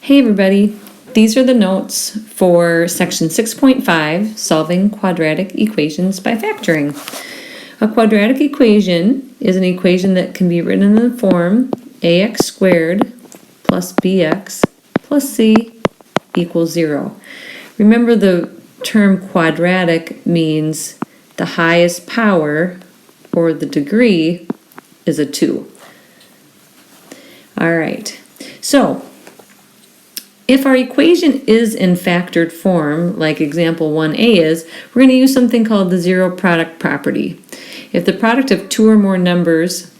Hey everybody, these are the notes for section 6.5, solving quadratic equations by factoring. A quadratic equation is an equation that can be written in the form ax squared plus bx plus c equals 0. Remember, the term quadratic means the highest power, or the degree, is a 2. All right, so if our equation is in factored form, like example 1a is, we're going to use something called the zero product property. If the product of two or more numbers,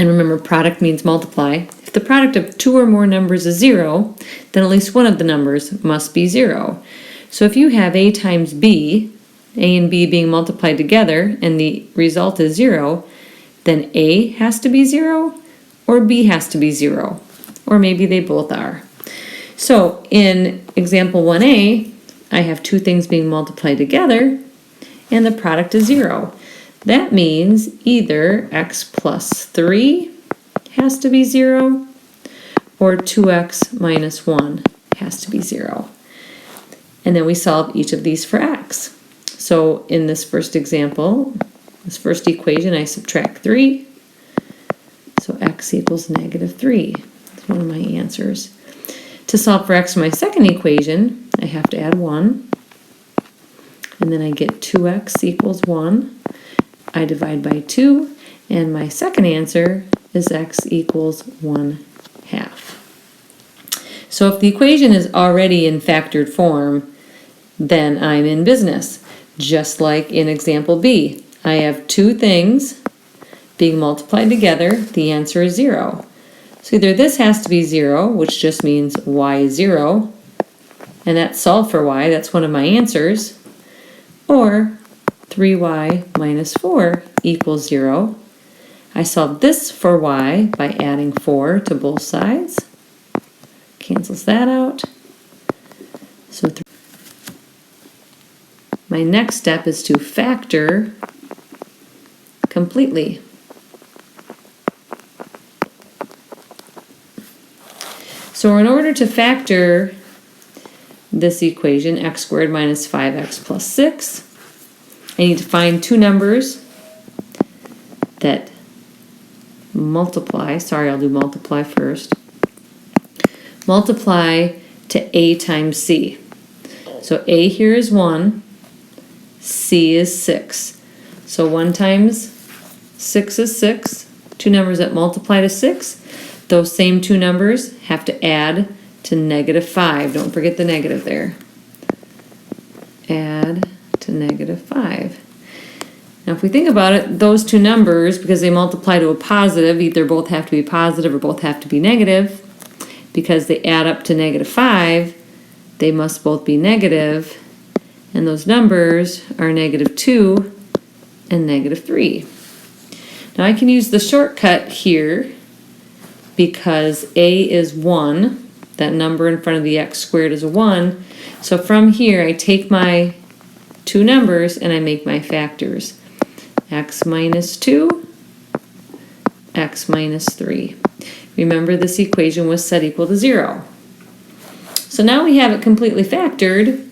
and remember product means multiply, if the product of two or more numbers is 0, then at least one of the numbers must be 0. So if you have a times b, a and b being multiplied together, and the result is 0, then a has to be 0, or b has to be 0, or maybe they both are. So in example 1a, I have two things being multiplied together, and the product is 0. That means either x plus 3 has to be 0, or 2x minus 1 has to be 0. And then we solve each of these for x. So in this first example, this first equation, I subtract 3. So x equals -3. That's one of my answers. To solve for x in my second equation, I have to add 1. And then I get 2x equals 1. I divide by 2. And my second answer is x equals 1/2. So if the equation is already in factored form, then I'm in business. Just like in example B, I have two things being multiplied together. The answer is 0. So either this has to be 0, which just means y is 0, and that's solved for y, that's one of my answers, or 3y minus 4 equals 0. I solve this for y by adding 4 to both sides. Cancels that out. So my next step is to factor completely. So in order to factor this equation, x squared minus 5x plus 6, I need to find two numbers that multiply. Sorry, I'll do multiply first. Multiply to a times c. So a here is 1, c is 6. So 1 times 6 is 6. Two numbers that multiply to 6. Those same two numbers have to add to -5. Don't forget the negative there. Add to -5. Now if we think about it, those two numbers, because they multiply to a positive, either both have to be positive or both have to be negative. Because they add up to -5, they must both be negative. And those numbers are -2 and -3. Now I can use the shortcut here, because a is 1, that number in front of the x squared is a 1. So from here, I take my two numbers and I make my factors. X minus 2, x minus 3. Remember, this equation was set equal to 0. So now we have it completely factored.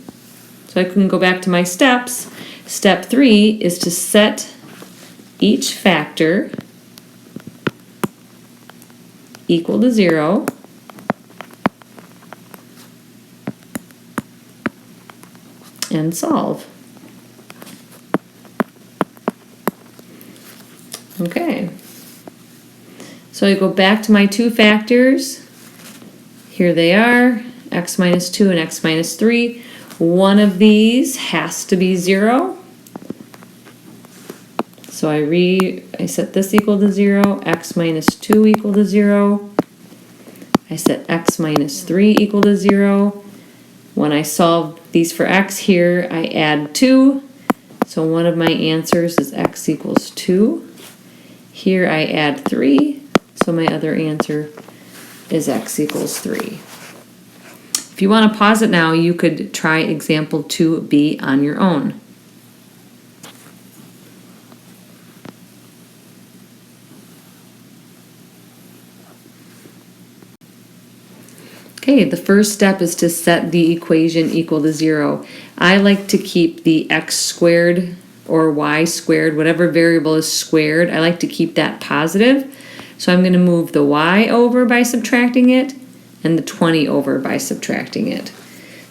So I can go back to my steps. Step 3 is to set each factor equal to 0, and solve. Okay, so I go back to my two factors. Here they are, x minus 2 and x minus 3. One of these has to be 0. So I set this equal to 0, x minus 2 equal to 0. I set x minus 3 equal to 0. When I solve these for x here, I add 2. So one of my answers is x equals 2. Here I add 3. So my other answer is x equals 3. If you want to pause it now, you could try example 2b on your own. Okay, the first step is to set the equation equal to 0. I like to keep the x squared or y squared, whatever variable is squared, I like to keep that positive. So I'm going to move the y over by subtracting it and the 20 over by subtracting it.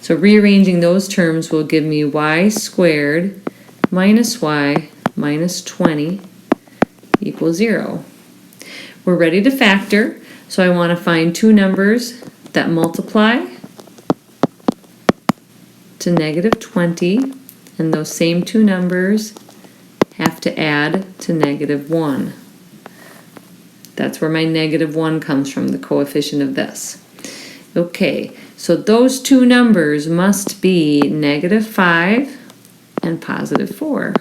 So rearranging those terms will give me y squared minus y minus 20 equals 0. We're ready to factor, so I want to find two numbers that multiply to negative 20, and those same two numbers have to add to negative 1. That's where my negative 1 comes from, the coefficient of this. Okay, so those two numbers must be negative 5 and positive 4.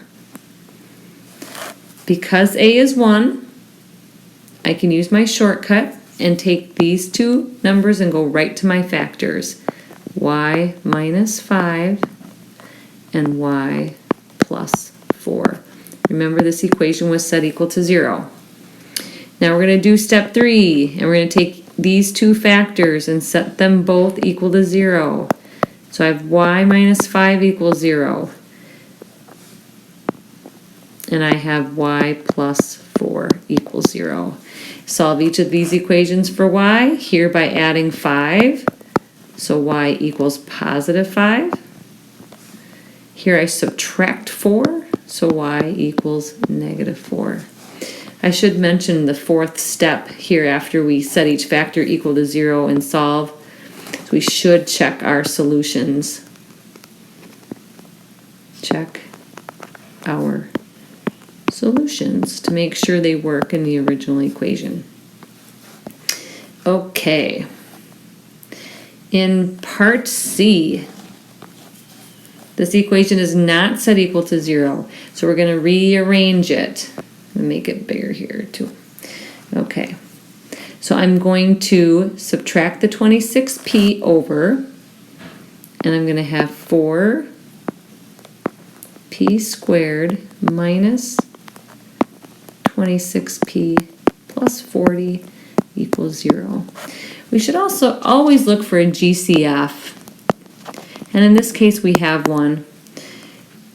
Because a is 1, I can use my shortcut and take these two numbers and go right to my factors. Y minus 5 and y plus 4. Remember, this equation was set equal to 0. Now we're going to do step 3, and we're going to take these two factors and set them both equal to 0. So I have y minus 5 equals 0. And I have y plus 4 equals 0. Solve each of these equations for y, here by adding 5. So y equals positive 5. Here I subtract 4, so y equals negative 4. I should mention the fourth step here after we set each factor equal to 0 and solve. So we should check our solutions. Check our solutions to make sure they work in the original equation. Okay. In part C, this equation is not set equal to 0, so we're going to rearrange it and make it bigger here too. Okay, so I'm going to subtract the 26p over, and I'm going to have 4p squared minus 26p plus 40 equals 0. We should also always look for a GCF, and in this case we have one.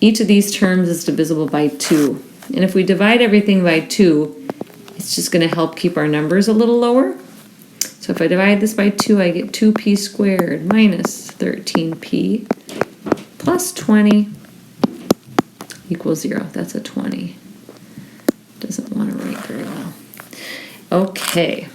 Each of these terms is divisible by 2, and if we divide everything by 2, it's just going to help keep our numbers a little lower. So if I divide this by 2, I get 2p squared minus 13p plus 20 equals 0. That's a 20. Doesn't want to write very well. Okay.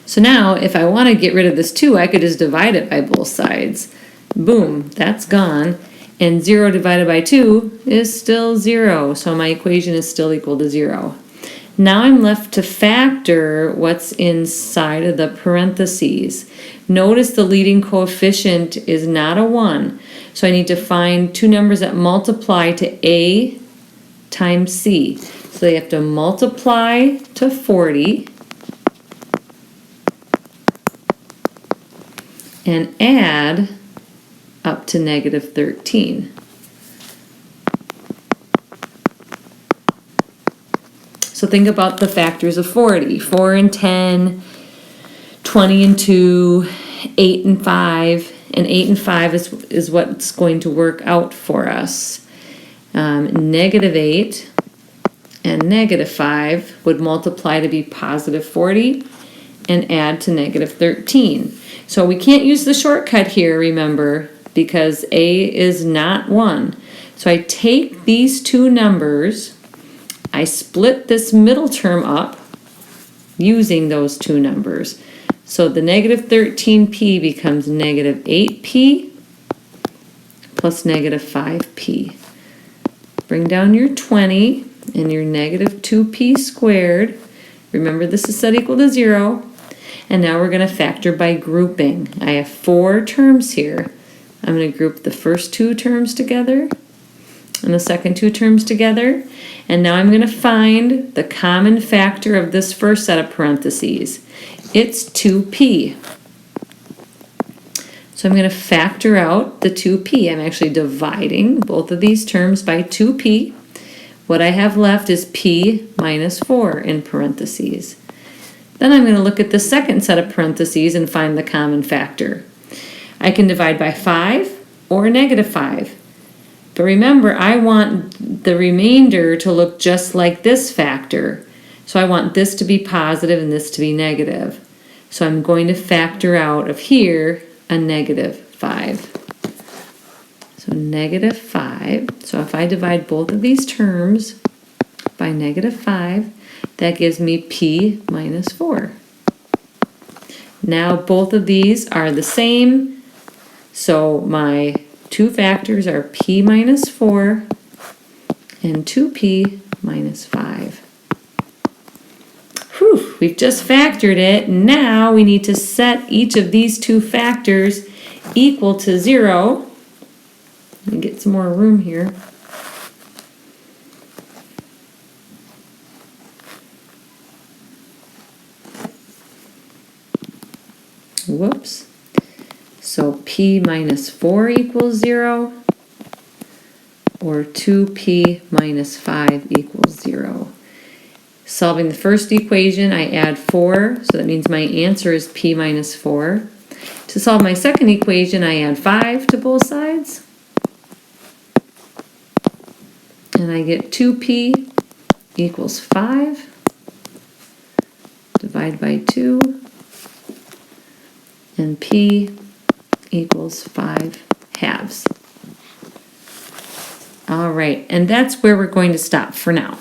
So now, if I want to get rid of this 2, I could just divide it by both sides. Boom, that's gone. And 0 divided by 2 is still 0, so my equation is still equal to 0. Now I'm left to factor what's inside of the parentheses. Notice the leading coefficient is not a 1, so I need to find two numbers that multiply to A times C. So they have to multiply to 40 and add up to negative 13. So think about the factors of 40. 4 and 10, 20 and 2, 8 and 5, and 8 and 5 is what's going to work out for us. Negative 8 and negative 5 would multiply to be positive 40 and add to negative 13. So we can't use the shortcut here, remember, because A is not 1. So I take these two numbers, I split this middle term up using those two numbers. So the negative 13p becomes negative 8p plus negative 5p. Bring down your 20 and your negative 2p squared. Remember, this is set equal to 0. And now we're going to factor by grouping. I have 4 terms here. I'm going to group the first 2 terms together and the second 2 terms together. And now I'm going to find the common factor of this first set of parentheses. It's 2p. So I'm going to factor out the 2p. I'm actually dividing both of these terms by 2p. What I have left is p minus 4 in parentheses. Then I'm going to look at the second set of parentheses and find the common factor. I can divide by 5 or negative 5. But remember, I want the remainder to look just like this factor. So I want this to be positive and this to be negative. So I'm going to factor out of here a negative 5. So negative 5. So if I divide both of these terms by negative 5, that gives me p minus 4. Now both of these are the same. So my two factors are p minus 4 and 2p minus 5. Whew, we've just factored it. Now we need to set each of these two factors equal to 0. Let me get some more room here. Whoops. So p minus 4 equals 0, or 2p minus 5 equals 0. Solving the first equation, I add 4, so that means my answer is p minus 4. To solve my second equation, I add 5 to both sides. And I get 2p equals 5. Divide by 2. And p equals 5 halves. All right, and that's where we're going to stop for now.